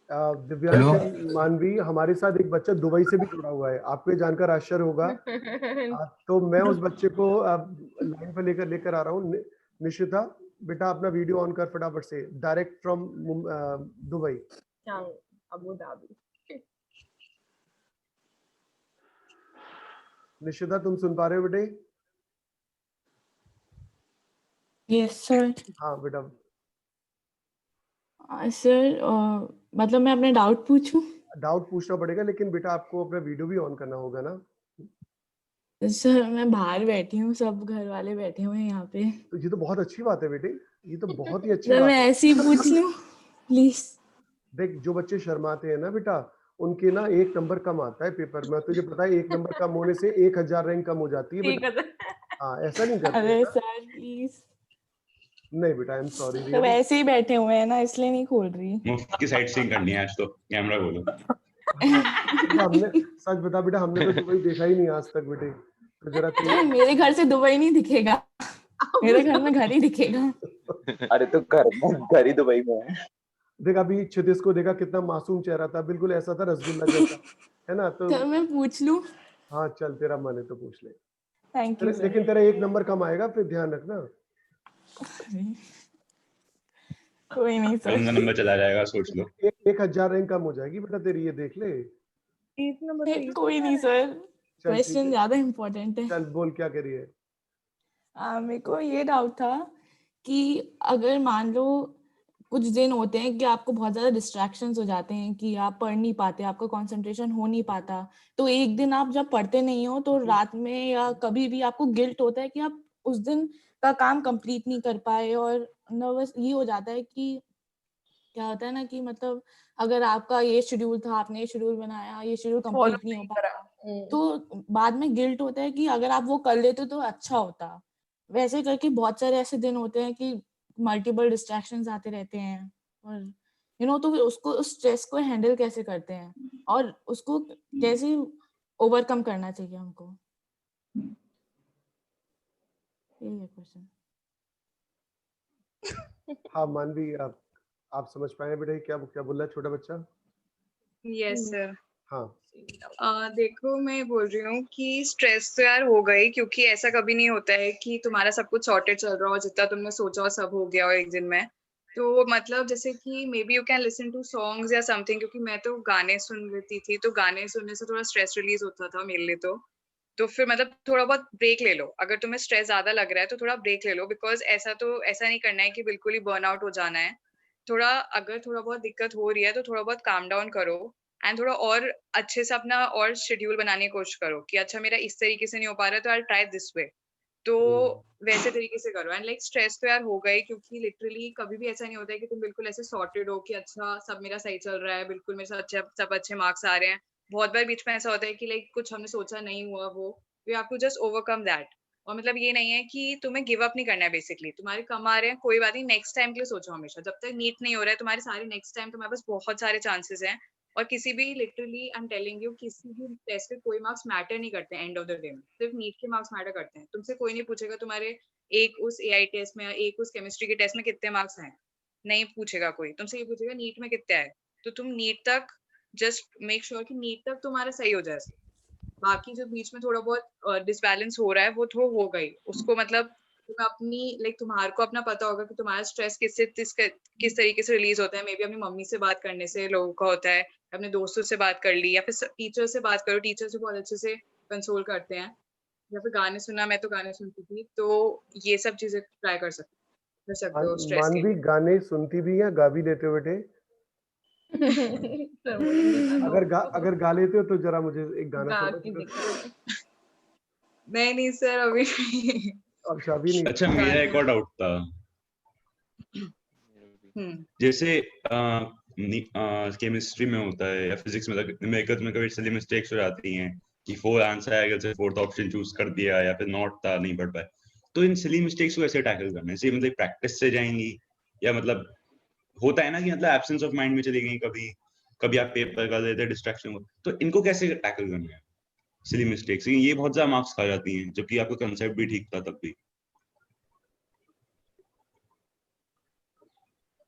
दिव्यांश मानवी, हमारे साथ एक बच्चा दुबई से भी जुड़ा हुआ है, आपको ये जानकर आश्चर्य होगा। तो मैं उस बच्चे को लाइन पे लेकर आ रहा हूँ। निशिता बेटा, अपना वीडियो ऑन कर फटाफट से, direct from Dubai, Abu Dhabi. Nishita तुम सुन पा रहे हो बेटे? Yes sir. हाँ बेटा। सर मतलब मैं अपने डाउट पूछूं? डाउट पूछना पड़ेगा, लेकिन बेटा आपको अपना वीडियो भी ऑन करना होगा ना। सर मैं बाहर बैठी हूँ, सब घर वाले बैठे हुए हैं यहाँ पे। तो ये तो बहुत अच्छी बात है बेटे, ये तो बहुत ही अच्छी सर बात मैं है। ऐसे ही पूछ लूं प्लीज? देख, जो बच्चे शर्माते हैं ना बेटा, उनके ना 1 नंबर कम आता है पेपर में, तुझे पता है 1 नंबर कम होने से 1000 रैंक कम हो जाती है बेटा। हाँ, ऐसा नहीं करते अरे बेटा। Sir please. नहीं बेटा, आई एम सॉरी सब रियली। ऐसे ही बैठे हुए हैं ना, इसलिए नहीं खोल रही। मुफ्त की साइट सीइंग करनी है आज तो, कैमरा खोलो। बेटा हमने, सच बता बेटा, हमने तो दुबई देखा ही नहीं आज तक बेटे, तो जरा तू। मेरे घर से दुबई नहीं दिखेगा, मेरे घर में घर ही दिखेगा। अरे तो घर ही दुबई में है। देख अभी क्षितिज को देखा, कितना मासूम चेहरा था, बिल्कुल ऐसा था रसगुल्ला जैसा, है ना। तो सर मैं पूछ लूं? हाँ चल, तेरा मन है तो पूछ ले। Thank you sir. लेकिन तेरा 1 नंबर कम आएगा, फिर ध्यान रखना। कोई नहीं सर। 15 नंबर चला जाएगा, सोच लो। 1000 रैंक कम हो जाएगी बेटा तेरी, ये देख ले। कोई नहीं सर, चल ठीक क्वेश्चन है, ज्यादा इम्पोर्टेंट है। चल बोल क्या कह रही है। मेरे को ये डाउट था कि अगर मान लो कुछ दिन होते हैं कि आपको बहुत ज्यादा डिस्ट्रैक्शंस हो जाते हैं कि आप पढ़ नहीं पाते, आपका कंसंट्रेशन हो नहीं पाता। तो एक दिन आप जब पढ़ते नहीं हो तो रात में या कभी भी आपको गिल्ट होता है कि आप उस दिन का काम कंप्लीट नहीं कर पाए, और नर्वस ये हो जाता है कि क्या होता है ना कि मतलब अगर आपका ये शेड्यूल था, आपने ये शेड्यूल बनाया, ये शेड्यूल फॉलो कंप्लीट नहीं हो नहीं पाया, करा। तो बाद में गिल्ट होता है कि अगर आप वो कर लेते तो अच्छा होता। वैसे करके बहुत सारे ऐसे दिन होते हैं कि मल्टीपल डिस्ट्रैक्शंस आते रहते हैं, और तो फिर उसको, उस स्ट्रेस को हैंडल कैसे करते हैं और उसको कैसे ओवरकम करना चाहिए हमको, यही है क्वेश्चन। हाँ मानवी, आप समझ पाए बेटा क्या क्या बोल रहा है छोटा बच्चा? Yes sir. हाँ देखो मैं बोल रही हूँ कि स्ट्रेस तो यार हो गई, क्योंकि ऐसा कभी नहीं होता है कि तुम्हारा सब कुछ सॉर्टेड चल रहा हो, जितना तुमने सोचा हो सब हो गया हो एक दिन में। तो मतलब जैसे कि may be you can listen to songs या समथिंग, क्योंकि मैं तो गाने सुन लेती थी, तो गाने सुनने से थोड़ा स्ट्रेस रिलीज होता था मेरे लिए। तो फिर मतलब थोड़ा बहुत ब्रेक ले लो, अगर तुम्हें स्ट्रेस ज्यादा लग रहा है तो थोड़ा ब्रेक ले लो, बिकॉज ऐसा नहीं करना है कि बिल्कुल ही बर्नआउट हो जाना है। अगर थोड़ा बहुत दिक्कत हो रही है तो थोड़ा बहुत काम डाउन करो, एंड थोड़ा और अच्छे से अपना और शेड्यूल बनाने की कोशिश करो कि अच्छा मेरा इस तरीके से नहीं हो पा रहा है तो आई ट्राई दिस वे। तो वैसे तरीके से करो। एंड लाइक स्ट्रेस तो यार हो गई, क्योंकि लिटरली कभी भी ऐसा नहीं होता है कि तुम बिल्कुल ऐसे सॉर्टेड हो कि अच्छा सब मेरा सही चल रहा है, बिल्कुल मेरे साथ सब अच्छे मार्क्स आ रहे हैं। बहुत बार बीच में ऐसा होता है कि लाइक कुछ हमने सोचा नहीं हुआ, वो you have to just overcome that. और मतलब ये नहीं है कि तुम्हें गिव अप नहीं करना है, बेसिकली तुम्हारे कम आ रहे हैं कोई बात नहीं, नेक्स्ट टाइम के लिए सोचो हमेशा। जब तक नीट नहीं हो रहा है तुम्हारे सारे नेक्स्ट टाइम, तुम्हारे पास बहुत सारे चांसेस हैं। और किसी भी literally I am telling you, किसी भी टेस्ट के कोई मार्क्स मैटर नहीं करते एंड ऑफ द डे में, सिर्फ नीट के मार्क्स मैटर करते हैं। तुमसे कोई नहीं पूछेगा तुम्हारे एक उस एआई टेस्ट में या एक उस केमिस्ट्री के टेस्ट में कितने मार्क्स आए, नहीं पूछेगा कोई। तुमसे ये पूछेगा नीट में कितने आए। तो तुम नीट तक जस्ट मेक श्योर कि नीट तक तुम्हारा सही हो जाए। बाकी जो बीच में थोड़ा बहुत डिसबैलेंस हो रहा है वो तो हो गई, उसको मतलब तुम्हें अपनी तुम्हारे को अपना पता होगा कि तुम्हारा स्ट्रेस किस तरीके से रिलीज होता है। मे बी अपनी मम्मी से बात करने से लोगों का होता है, अपने दोस्तों से बात कर ली, या फिर टीचर से बात करो, टीचर से बहुत अच्छे से कंसोल करते हैं, या फिर गाने सुनना, मैं तो गाने सुनती थी। तो ये सब चीजें ट्राई कर सकते हो स्ट्रेस के मानवी लिए। गाने सुनती भी है, गा भी लेते हो बेटे? सर बोलेंगे अगर गा लेते हो तो जरा मुझे एक गाना गा सुना के दो। दिखाओ। नहीं सर अभी नहीं। अच्छा अभी नहीं। अच्छा मेरा एक और डाउट था, जैसे केमिस्ट्री में होता है या फिजिक्स में न्यूमेरिकल्स में कभी सिली मिस्टेक्स हो जाती हैं कि 4 आंसर आएगा तो फोर्थ ऑप्शन चूज कर दिया या फिर नॉट था नहीं पढ़ पाए, तो इन सिली मिस्टेक्स को कैसे टैकल करना है? इसे मतलब प्रैक्टिस से जाएंगी या मतलब होता है ना कि मतलब एब्सेंस ऑफ माइंड में चली गई, कभी कभी आप पेपर कर लेते डिस्ट्रैक्शन हो, तो इनको कैसे टैकल करना है सिली मिस्टेक्स? ये बहुत ज्यादा मार्क्स खा जाती हैं जबकि आपका कंसेप्ट भी ठीक था तब भी।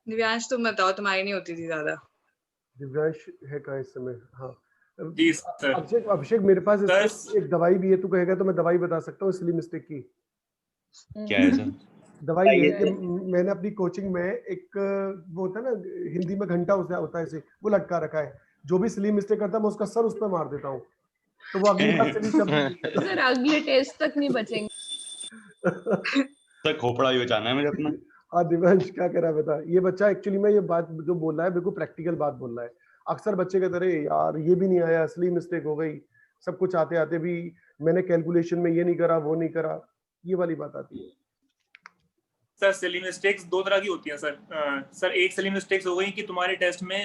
दिव्यांश तुम बताओ, तुम्हारी नहीं होती थी ज्यादा? दिव्यांश है कहाँ इस समय? हाँ जी सर। अभिषेक मेरे पास इसकी एक दवाई भी है, तू कहेगा तो मैं दवाई बता सकता हूँ सिली मिस्टेक की। क्या है सर? दवाई है कि मैंने अपनी कोचिंग में एक वो होता है ना हिंदी में घंटा होता है ऐसे, वो लटका रखा है। जो भी सिली मिस्टेक करता है मैं उसका सर उस पर मार देता हूँ, तो वो अगली बार सिली शब्द नहीं कहता। सर अगले टेस्ट तक नहीं बचेंगे। सर खोपड़ा ही बचाना है मुझे अपना। हाँ दिव्यांश क्या कह रहा है बता। ये बच्चा एक्चुअली में ये बात जो बोल रहा है बिल्कुल प्रैक्टिकल बात बोल रहा है। अक्सर बच्चे कहते रहे यार ये भी नहीं आया, असली मिस्टेक हो गई, सब कुछ आते आते भी मैंने कैलकुलेशन में ये नहीं करा वो नहीं करा, ये वाली बात आती है। सर सिली मिस्टेक्स दो तरह की होती हैं सर। एक सिली मिस्टेक्स हो गई कि तुम्हारे टेस्ट में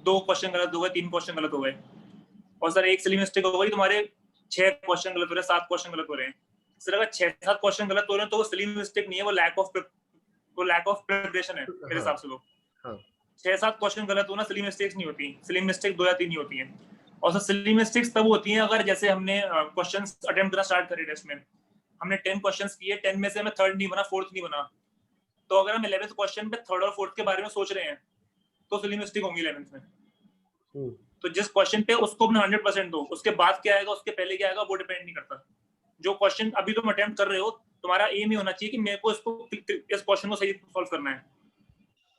2 क्वेश्चन गलत हो गए, 3 क्वेश्चन गलत हो गए। और सर एक सिली मिस्टेक हो गई तुम्हारे 6 क्वेश्चन गलत हो रहे हैं, 7 क्वेश्चन गलत हो रहे हैं। सर अगर 6-7 क्वेश्चन गलत हो रहे हैं तो वो सिली मिस्टेक नहीं है, वो लैक ऑफ प्रिपरेशन है मेरे हिसाब से। वो 6-7 क्वेश्चन गलत होना सिली मिस्टेक्स नहीं होती। सिली मिस्टेक 2 या 3 ही होती हैं। और सर सिली मिस्टेक्स तब होती हैं अगर जैसे हमने क्वेश्चंस अटेम्प्ट करना स्टार्ट करे टेस्ट में, हमने 10 क्वेश्चंस किए, 10 में से हमें 3rd नहीं बना, 4th नहीं बना, तो अगर हम 11th क्वेश्चन पे 3rd और 4th के बारे में सोच रहे हैं तो सिली मिस्टेक होंगी 11th में। तो जिस क्वेश्चन पे उसको अपने 100% दो, उसके बाद क्या आएगा उसके पहले क्या आएगा वो डिपेंड नहीं करता। जो क्वेश्चन अभी तुम अटेम्प्ट कर रहे हो, तुम्हारा एम ही होना चाहिए कि मेरे को इस क्वेश्चन को सही सॉल्व करना है।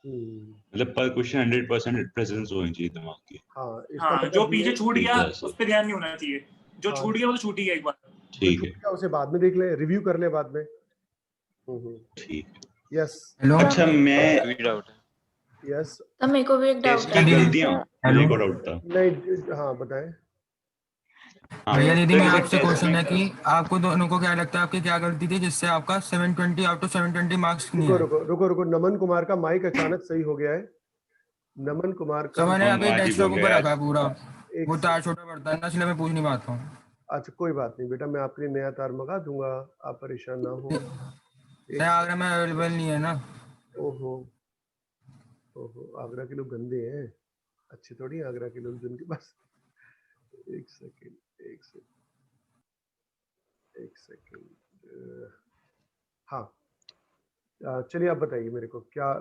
मतलब पर क्वेश्चन 100% प्रेजेंस होनी चाहिए दिमाग की। हाँ जो पीछे छूट गया उस पे ध्यान नहीं होना चाहिए, जो छूट गया वो तो छूट ही गया एक बार। ठीक है, उसे बाद में देख ले, रिव्यू कर ले बाद में। ठीक है। यस अच्छा मैं यस तो मेरे को भी एक टेस्ट डाउट की है गलतियां मेरे को डाउट था। नहीं, हाँ बताएं। हाँ, भैया दीदी तो मेरा जैसे आपसे टेस्ट क्वेश्चन में है कि आपको दोनों को क्या लगता है आपकी क्या गलती थी जिससे आपका 720 आउट ऑफ 720 मार्क्स नहीं रुको आए? रुको रुको रुको, नमन कुमार का माइक अचानक सही हो गया है। नमन कुमार तो का मैंने अभी आज ही डेस्कटॉप बोल ऊपर गया रखा है पूरा, एक वो तार छोटा पड़ता है ना इसलिए मैं पूछ नहीं पाता हूँ। अच्छा कोई बात नहीं बेटा, मैं आपके लिए नया तार मंगा दूंगा, आप परेशान ना हो। नहीं, आगरा में अवेलेबल नहीं है ना। ओहो ओहो, आगरा के लोग गंदे हैं, अच्छे थोड़ी हैं आगरा के लोग जिनके पास। एक सेकंड हाँ, चलिए आप बताइए मेरे को क्या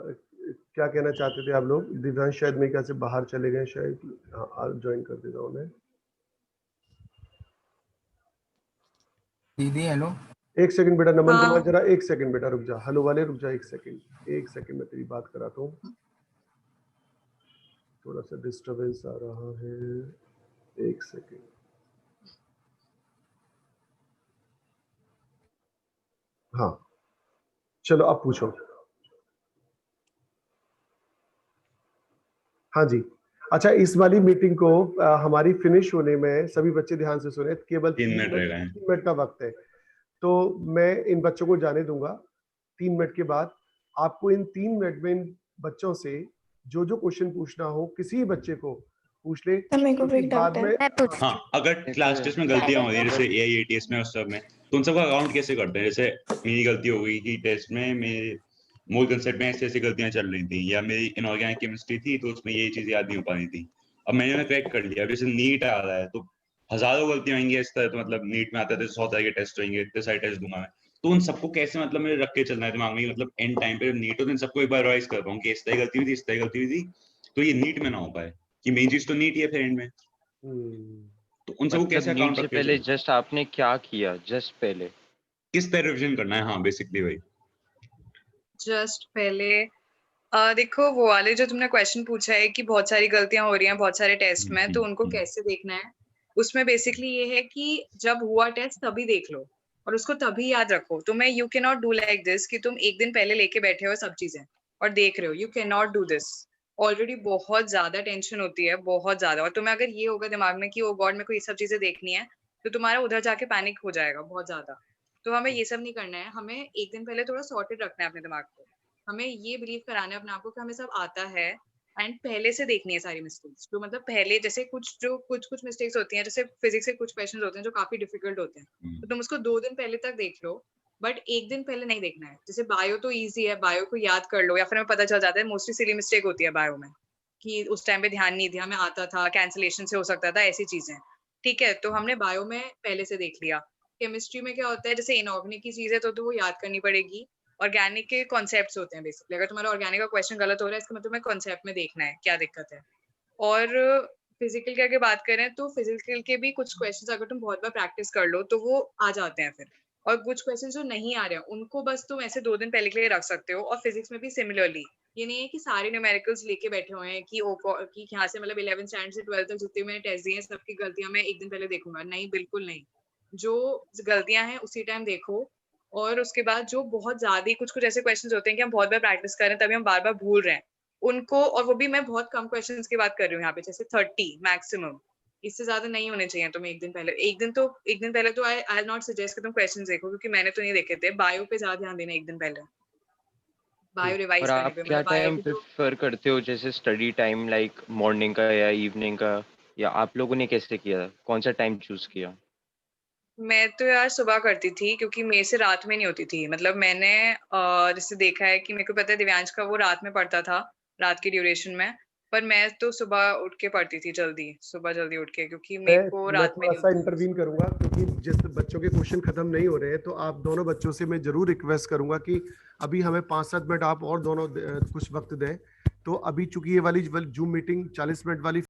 क्या कहना चाहते थे आप लोग। दिव्यांश शायद मेरे ख्याल से बाहर चले गए शायद। हाँ, ज्वाइन कर देता हूँ मैं। दीदी हेलो। एक सेकंड बेटा नमन हाँ। कुमार, जरा एक सेकंड बेटा रुक जा। हेलो वाले रुक जा, एक सेकंड मैं तेरी बात कराता हूँ। थोड़ा सा डिस्टरबेंस आ रहा है, एक सेकंड। हाँ चलो अब पूछो। हाँ जी, अच्छा इस वाली मीटिंग को हमारी फिनिश होने में सभी बच्चे ध्यान से सुने, केवल 3 मिनट रह गए हैं। 3 मिनट का वक्त है, तो मैं इन बच्चों को जाने दूंगा। 3 मिनट के बाद आपको इन 3 मिनट में इन बच्चों से जो जो क्वेश्चन पूछना हो किसी भी बच्चे को पूछ ले। तो मेरे को भी एक डाउट है। हाँ, अगर क्लास टेस्ट में गलतियां हो रही है जैसे AIATS में उस सब में, तो उन सबका अकाउंट कैसे करते हैं? जैसे मेरी गलती हो गई कि टेस्ट में मेरे मोल कंसेप्ट में ऐसी गलतियां चल रही थी, या मेरी इनऑर्गेनिक केमिस्ट्री थी तो उसमें ये चीजें याद नहीं हो पा रही थी। अब मैंने क्रैक कर लिया। अब जैसे नीट आ रहा है तो हजारों गलतियां होंगी इस तरह, तो मतलब नीट में आता है तो 100 तरह के टेस्ट होंगे, इतने सारे टेस्ट दूंगा मैं, तो उन सबको कैसे मतलब मेरे रख के चलना है दिमाग में, मतलब एंड टाइम पे नीट हो तो इन सबको एक बार रिवाइज कर पाऊँ कि इस तरह गलती हुई थी, इस तरह गलती हुई थी, तो ये नीट में ना हो पाए कि मेन चीज तो नीट ही है फिर एंड में। तो उन सबको कैसे मतलब नीट अकाउंट से रख के पहले चलना? जस्ट आपने क्या किया, जस्ट पहले किस तरह रिविजन करना है? हाँ बेसिकली वही। जस्ट पहले देखो वो वाले जो तुमने क्वेश्चन पूछा है कि बहुत सारी गलतियां हो रही हैं बहुत सारे टेस्ट में, तो उनको कैसे देखना है, उसमें बेसिकली ये है कि जब हुआ टेस्ट तभी देख लो और उसको तभी याद रखो। तुम्हें you can not do like this कि तुम एक दिन पहले लेके बैठे हो सब चीजें और देख रहे हो, you can not do this. Already बहुत ज्यादा टेंशन होती है, बहुत ज्यादा, और तुम्हें अगर ये होगा दिमाग में कि ओ गॉड मेरे को ये सब चीजें देखनी है, तो तुम्हारा उधर जाके पैनिक हो जाएगा बहुत ज्यादा। तो हमें ये सब नहीं करना है, हमें एक दिन पहले थोड़ा सॉर्टेड रखना है अपने दिमाग को। हमें ये बिलीव कराना है अपने आप को कि हमें सब आता है, एंड पहले से देखनी है सारी मिस्टेक्स। जो मतलब पहले जैसे कुछ मिस्टेक्स होती हैं, जैसे फिजिक्स के कुछ क्वेश्चन होते हैं जो काफी डिफिकल्ट होते हैं, तो तुम उसको 2 दिन पहले तक देख लो, बट एक दिन पहले नहीं देखना है। जैसे बायो तो इजी है, बायो को याद कर लो, या फिर हमें पता चल जाता है। मोस्टली सिली मिस्टेक होती है बायो में कि उस टाइम पे ध्यान नहीं दिया, हमें आता था, कैंसिलेशन से हो सकता था, ऐसी चीजें। ठीक है, तो हमने बायो में पहले से देख लिया। केमिस्ट्री में क्या होता है, जैसे इनऑर्गेनिक की चीज है तो वो याद करनी पड़ेगी। ऑर्गेनिक के कॉन्सेप्ट्स होते हैं बेसिकली, अगर तुम्हारा ऑर्गेनिक का क्वेश्चन गलत हो रहा है इसका मतलब तुम्हें कॉन्सेप्ट में देखना है क्या दिक्कत है। और फिजिकल की अगर बात करें तो फिजिकल के भी कुछ क्वेश्चंस अगर तुम बहुत बार प्रैक्टिस कर लो तो वो आ जाते हैं फिर, और कुछ क्वेश्चन जो नहीं आ रहे हैं उनको बस तुम ऐसे 2 दिन पहले के लिए रख सकते हो। और फिजिक्स में भी सिमिलरली, ये नहीं है कि सारे न्यूमेरिकल्स लेके बैठे हुए हैं कि यहाँ से मतलब 11th स्टैंडर्ड से 12th तक जितने मैंने टेस्ट दिए हैं सबकी गलतियां मैं एक दिन पहले देखूंगा, नहीं बिल्कुल नहीं। जो गलतियां हैं उसी टाइम देखो, और उसके बाद जो बहुत ज्यादा कुछ ऐसे क्वेश्चंस होते हैं कि हम बहुत बार प्रैक्टिस कर रहे हैं तभी हम बार बार भूल रहे हैं उनको, और वो भी मैं बहुत कम क्वेश्चंस की बात कर रही हूँ यहाँ पे, जैसे 30 मैक्सिमम, इससे ज्यादा नहीं होने चाहिए तुम्हें एक दिन पहले। एक दिन पहले तो आई नॉट सजेस्ट कि तुम क्वेश्चंस देखो, क्योंकि मैंने तो नहीं देखे थे। बायो पे ज्यादा ध्यान देना एक दिन पहले, बायो रिवाइज और करने आप पे, क्या मतलब बायो टाइम की जो प्रेफर करते हो, जैसे स्टडी टाइम लाइक मॉर्निंग का या इवनिंग का, या आप लोगों ने कैसे किया, कौन सा टाइम चूज किया? मैं तो यार सुबह करती थी, क्योंकि मेरे से रात में नहीं होती थी। मतलब मैंने जैसे देखा है कि मेरे को पता है दिव्यांश का वो रात में पढ़ता था, रात की ड्यूरेशन में, पर मैं तो सुबह उठ के पढ़ती थी, सुबह जल्दी उठ के, क्योंकि मेरे को मैं रात में थोड़ा नहीं सा होती। इंटरवीन करूंगा, क्योंकि जिस बच्चों के क्वेश्चन खत्म नहीं हो रहे हैं, तो आप दोनों बच्चों से मैं जरूर रिक्वेस्ट करूंगा कि अभी हमें 5-7 मिनट आप और दोनों कुछ वक्त दें। तो अभी चूंकि ये वाली जूम मीटिंग 40 मिनट वाली